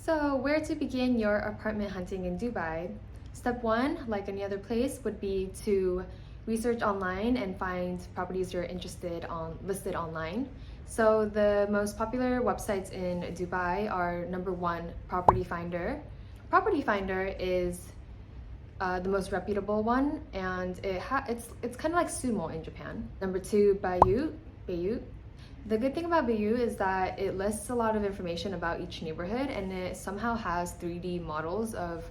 So, where to begin your apartment hunting in Dubai? Step one, like any other place, would be to research online and find properties you're interested on listed online. So, the most popular websites in Dubai are number one, Property Finder. Property Finder is the most reputable one, and it's kind of like Sumo in Japan. Number two, Bayut. The good thing about Bayou is that it lists a lot of information about each neighborhood, and it somehow has 3D models of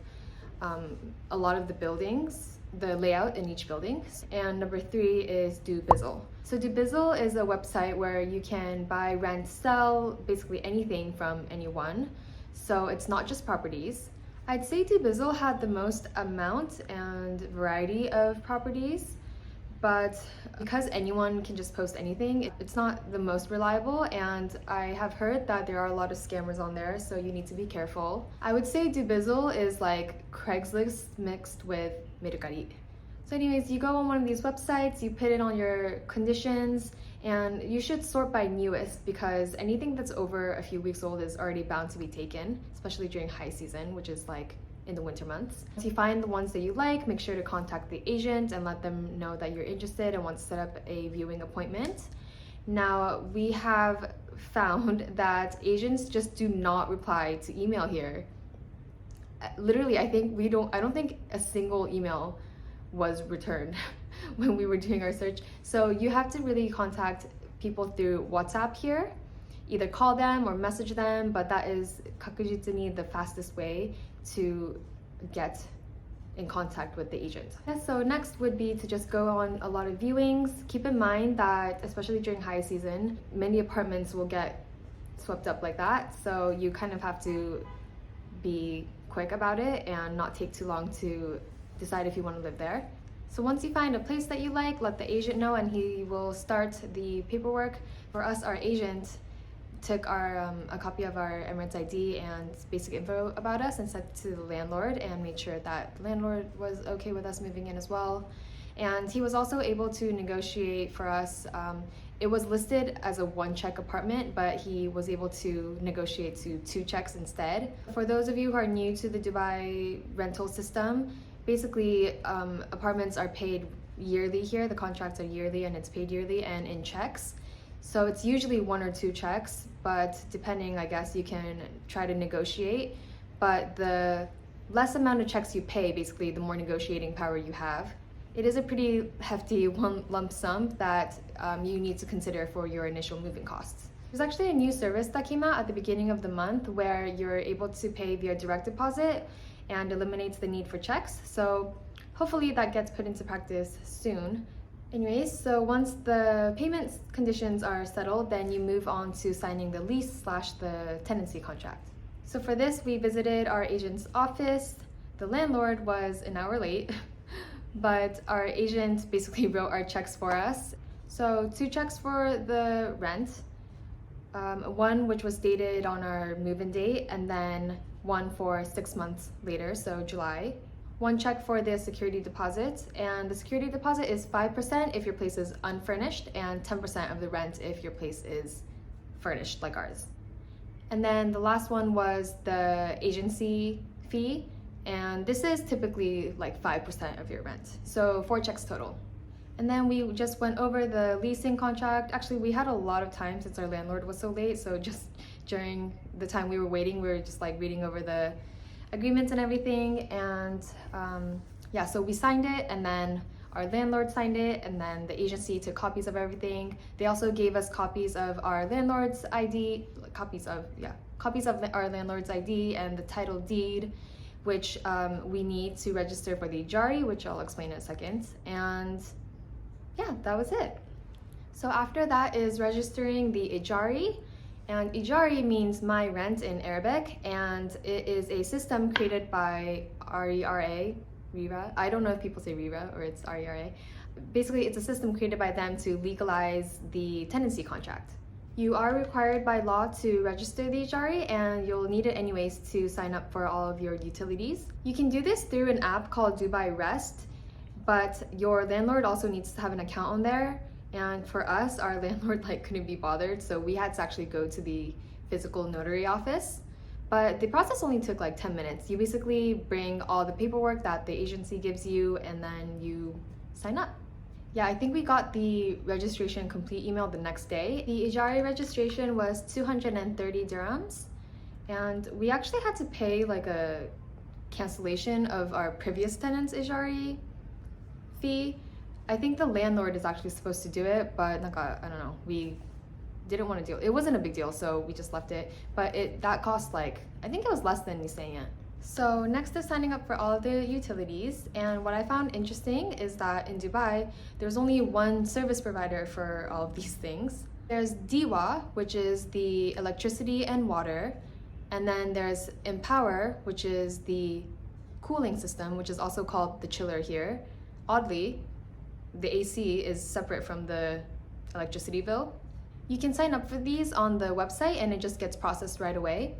a lot of the buildings, the layout in each building. And number three is Dubizzle. So Dubizzle is a website where you can buy, rent, sell, basically anything from anyone. So it's not just properties. I'd say Dubizzle had the most amount and variety of properties, but because anyone can just post anything, it's not the most reliable, and I have heard that there are a lot of scammers on there, so you need to be careful. I would say Dubizzle is like Craigslist mixed with Mercari. So anyways, you go on one of these websites, you put in all your conditions, and you should sort by newest because anything that's over a few weeks old is already bound to be taken, especially during high season, which is like in the winter months. Once you find the ones that you like, make sure to contact the agent and let them know that you're interested and want to set up a viewing appointment. Now, we have found that agents just do not reply to email here. Literally, I don't think a single email was returned when we were doing our search. So you have to really contact people through WhatsApp here. Either call them or message them, but that is kakujitsu the fastest way to get in contact with the agent. Yeah, so next would be to just go on a lot of viewings. Keep in mind that, especially during high season, many apartments will get swept up like that. So you kind of have to be quick about it and not take too long to decide if you want to live there. So once you find a place that you like, let the agent know and he will start the paperwork. For us, our agent took a copy of our Emirates ID and basic info about us and sent it to the landlord and made sure that the landlord was okay with us moving in as well. And he was also able to negotiate for us. It was listed as a 1-check apartment, but he was able to negotiate to 2 checks instead. For those of you who are new to the Dubai rental system, basically apartments are paid yearly here. The contracts are yearly and it's paid yearly and in checks. So it's usually 1 or 2 checks, but depending, I guess, you can try to negotiate. But the less amount of checks you pay, basically, the more negotiating power you have. It is a pretty hefty lump sum that you need to consider for your initial moving costs. There's actually a new service that came out at the beginning of the month where you're able to pay via direct deposit and eliminates the need for checks. So hopefully that gets put into practice soon. Anyways, so once the payment conditions are settled, then you move on to signing the lease / the tenancy contract. So for this, we visited our agent's office. The landlord was an hour late, but our agent basically wrote our checks for us. So 2 checks for the rent, one which was dated on our move-in date, and then one for 6 months later, so July. 1 check for the security deposit, and the security deposit is 5% if your place is unfurnished and 10% of the rent if your place is furnished like ours. And then the last one was the agency fee, and this is typically like 5% of your rent. So 4 checks total. And then we just went over the leasing contract. Actually, we had a lot of time since our landlord was so late, so just during the time we were waiting, we were just like reading over the agreements and everything, and yeah, so we signed it, and then our landlord signed it, and then the agency took copies of everything. They also gave us copies of our landlord's ID, copies of our landlord's ID and the title deed, which we need to register for the Ejari, which I'll explain in a second. And yeah, that was it. So after that is registering the Ejari. And Ejari means my rent in Arabic, and it is a system created by RERA. I don't know if people say RERA or it's RERA. Basically, it's a system created by them to legalize the tenancy contract. You are required by law to register the Ejari, and you'll need it anyways to sign up for all of your utilities. You can do this through an app called Dubai Rest, but your landlord also needs to have an account on there. And for us, our landlord couldn't be bothered, so we had to actually go to the physical notary office. but the process only took like 10 minutes. You basically bring all the paperwork that the agency gives you and then you sign up. Yeah, I think we got the registration complete email the next day. The Ejari registration was 230 dirhams, and we actually had to pay like a cancellation of our previous tenant's Ejari fee. I think the landlord is actually supposed to do it, but I don't know, we didn't want to deal. It wasn't a big deal, so we just left it. But that cost like, I think it was less than Nissan. So next is signing up for all of the utilities, and what I found interesting is that in Dubai, there's only one service provider for all of these things. There's DIWA, which is the electricity and water, and then there's Empower, which is the cooling system, which is also called the chiller here. Oddly, the AC is separate from the electricity bill. You can sign up for these on the website and it just gets processed right away.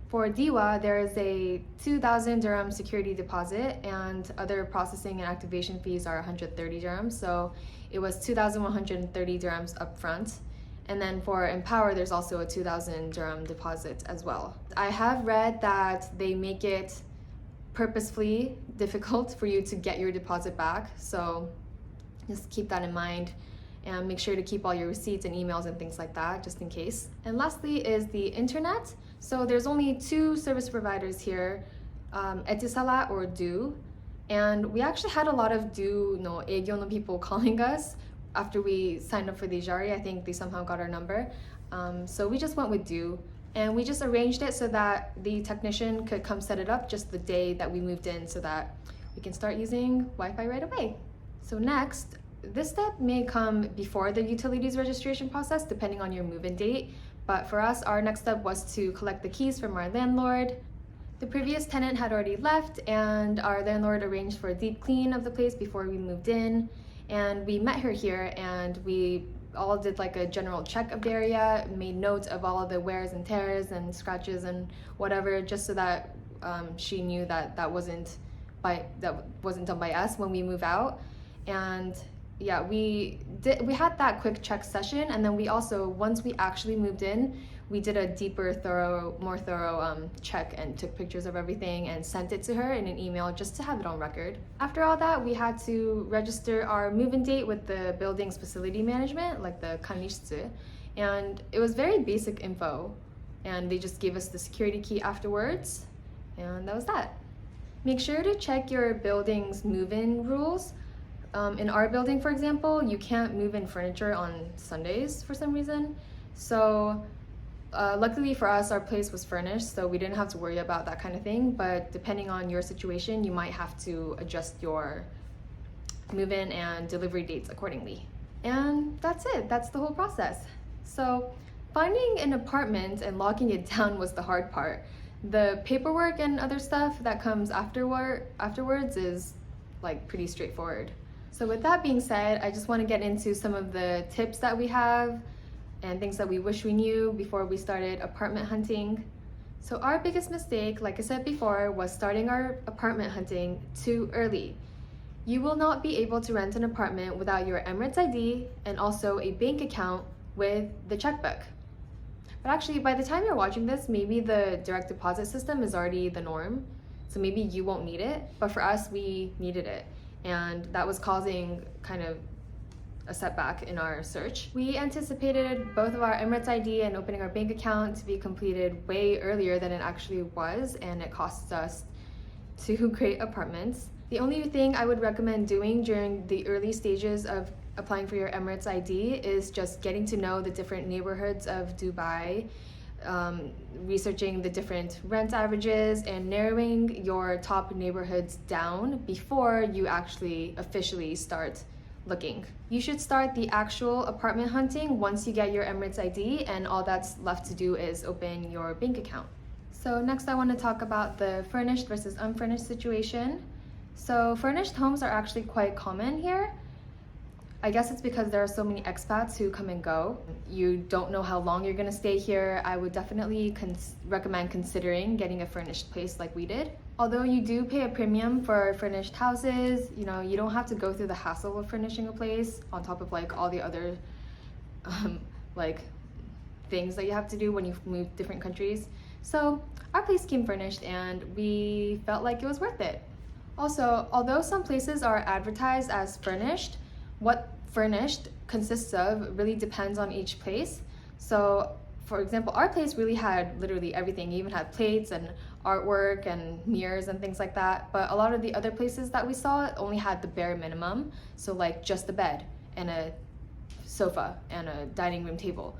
For DIWA, there is a 2,000 dirham security deposit, and other processing and activation fees are 130 dirhams. So it was 2,130 dirhams upfront. And then for Empower, there's also a 2,000 dirham deposit as well. I have read that they make it purposefully difficult for you to get your deposit back. So just keep that in mind. And make sure to keep all your receipts and emails and things like that, just in case. And lastly is the internet. So there's only two service providers here, Etisalat or Do. And we actually had a lot of Do, Aegyono people calling us after we signed up for the Ejari. I think they somehow got our number. So we just went with Do. And we just arranged it so that the technician could come set it up just the day that we moved in so that we can start using Wi-Fi right away. So next, this step may come before the utilities registration process, depending on your move-in date. But for us, our next step was to collect the keys from our landlord. The previous tenant had already left, and our landlord arranged for a deep clean of the place before we moved in. And we met her here, and we all did like a general check of the area, made notes of all of the wears and tears and scratches and whatever, just so that she knew that that wasn't done by us when we move out. And yeah, we had that quick check session, and then we also, once we actually moved in, we did a more thorough check and took pictures of everything and sent it to her in an email just to have it on record. After all that, we had to register our move-in date with the building's facility management, like the Kanishitsu, and it was very basic info, and they just gave us the security key afterwards, and that was that. Make sure to check your building's move-in rules. In our building, for example, you can't move in furniture on Sundays for some reason. So luckily for us, our place was furnished, so we didn't have to worry about that kind of thing. But depending on your situation, you might have to adjust your move-in and delivery dates accordingly. And that's it. That's the whole process. So finding an apartment and locking it down was the hard part. The paperwork and other stuff that comes afterwards is like pretty straightforward. So with that being said, I just want to get into some of the tips that we have and things that we wish we knew before we started apartment hunting. So our biggest mistake, like I said before, was starting our apartment hunting too early. You will not be able to rent an apartment without your Emirates ID and also a bank account with the checkbook. But actually, by the time you're watching this, maybe the direct deposit system is already the norm. So maybe you won't need it, but for us, we needed it. And that was causing kind of a setback in our search. We anticipated both of our Emirates ID and opening our bank account to be completed way earlier than it actually was, and it costs us 2 great apartments. The only thing I would recommend doing during the early stages of applying for your Emirates ID is just getting to know the different neighborhoods of Dubai, researching the different rent averages and narrowing your top neighborhoods down before you actually officially start looking. You should start the actual apartment hunting once you get your Emirates ID, and all that's left to do is open your bank account. So next I want to talk about the furnished versus unfurnished situation. So furnished homes are actually quite common here. I guess it's because there are so many expats who come and go. You don't know how long you're gonna stay here. I would definitely recommend considering getting a furnished place like we did. Although you do pay a premium for furnished houses, you don't have to go through the hassle of furnishing a place on top of like all the other like things that you have to do when you move different countries. So our place came furnished and we felt like it was worth it. Also, although some places are advertised as furnished, what furnished consists of really depends on each place. So, for example, our place really had literally everything. It even had plates and artwork and mirrors and things like that. But a lot of the other places that we saw only had the bare minimum. So like just the bed and a sofa and a dining room table.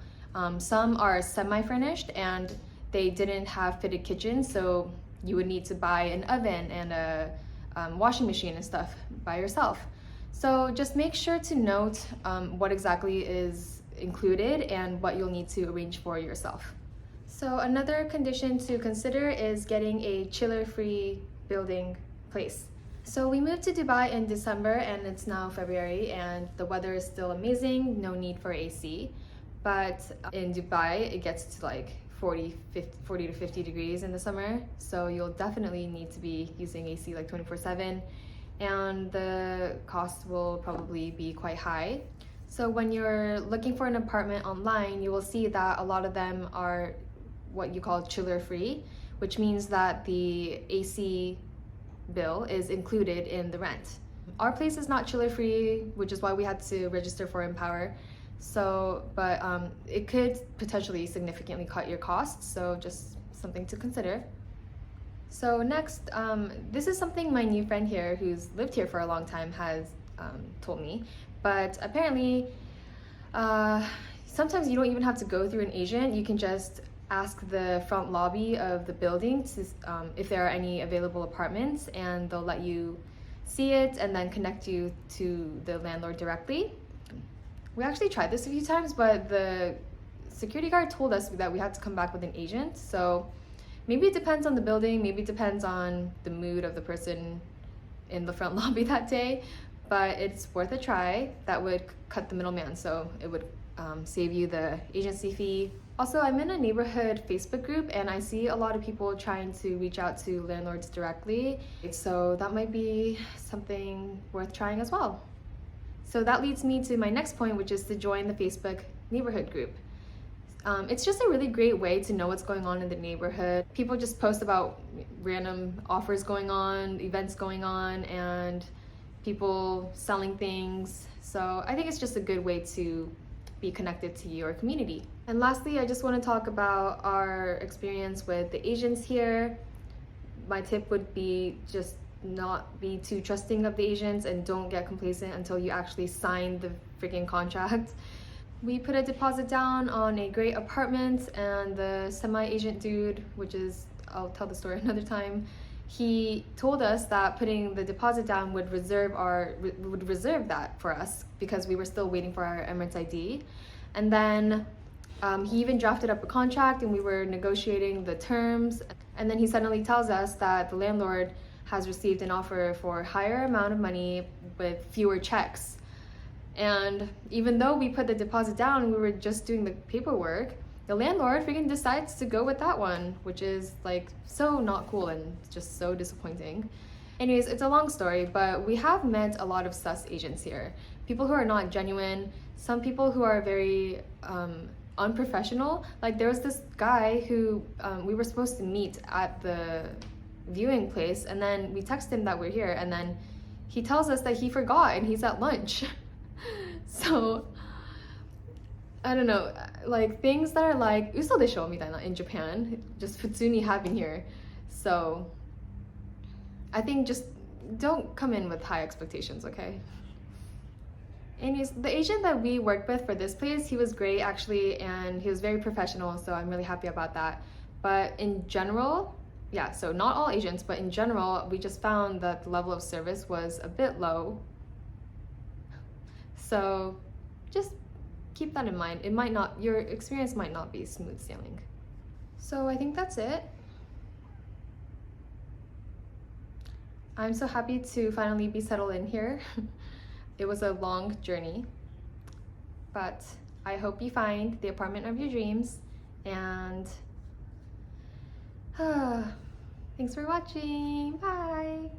Some are semi-furnished and they didn't have fitted kitchens, so you would need to buy an oven and a washing machine and stuff by yourself. So just make sure to note what exactly is included and what you'll need to arrange for yourself. So another condition to consider is getting a chiller-free building place. So we moved to Dubai in December and it's now February and the weather is still amazing, no need for AC. But in Dubai, it gets to like 40 to 50 degrees in the summer. So you'll definitely need to be using AC like 24/7 and the cost will probably be quite high. So when you're looking for an apartment online, you will see that a lot of them are what you call chiller free, which means that the AC bill is included in the rent. Our place is not chiller free, which is why we had to register for Empower. So, but it could potentially significantly cut your costs, so just something to consider. So next, this is something my new friend here, who's lived here for a long time, has told me. But apparently, sometimes you don't even have to go through an agent. You can just ask the front lobby of the building to, if there are any available apartments, and they'll let you see it and then connect you to the landlord directly. We actually tried this a few times, but the security guard told us that we had to come back with an agent. So maybe it depends on the building, maybe it depends on the mood of the person in the front lobby that day, but it's worth a try. That would cut the middleman, so it would save you the agency fee. Also, I'm in a neighborhood Facebook group and I see a lot of people trying to reach out to landlords directly. So that might be something worth trying as well. So that leads me to my next point, which is to join the Facebook neighborhood group. It's just a really great way to know what's going on in the neighborhood. People just post about random offers going on, events going on, and people selling things. So I think it's just a good way to be connected to your community. And lastly, I just want to talk about our experience with the agents here. My tip would be just not be too trusting of the agents and don't get complacent until you actually sign the freaking contract. We put a deposit down on a great apartment and the semi-agent dude, which is, I'll tell the story another time, he told us that putting the deposit down would reserve that for us because we were still waiting for our Emirates ID. And then he even drafted up a contract and we were negotiating the terms. And then he suddenly tells us that the landlord has received an offer for a higher amount of money with fewer checks. And even though we put the deposit down and we were just doing the paperwork, the landlord freaking decides to go with that one, which is like so not cool and just so disappointing. Anyways, it's a long story, but we have met a lot of sus agents here. People who are not genuine, some people who are very unprofessional. Like there was this guy who we were supposed to meet at the viewing place, and then we text him that we're here, and then he tells us that he forgot and he's at lunch. So I don't know, like things that are like uso desho mitaina in Japan just futsuni happen here. So I think just don't come in with high expectations, okay? Anyways, the agent that we worked with for this place, he was great actually, and he was very professional, so I'm really happy about that. But in general, yeah, so not all agents, but in general, we just found that the level of service was a bit low. So just keep that in mind. It might not, your experience might not be smooth sailing. So I think that's it. I'm so happy to finally be settled in here. It was a long journey, but I hope you find the apartment of your dreams, and thanks for watching. Bye.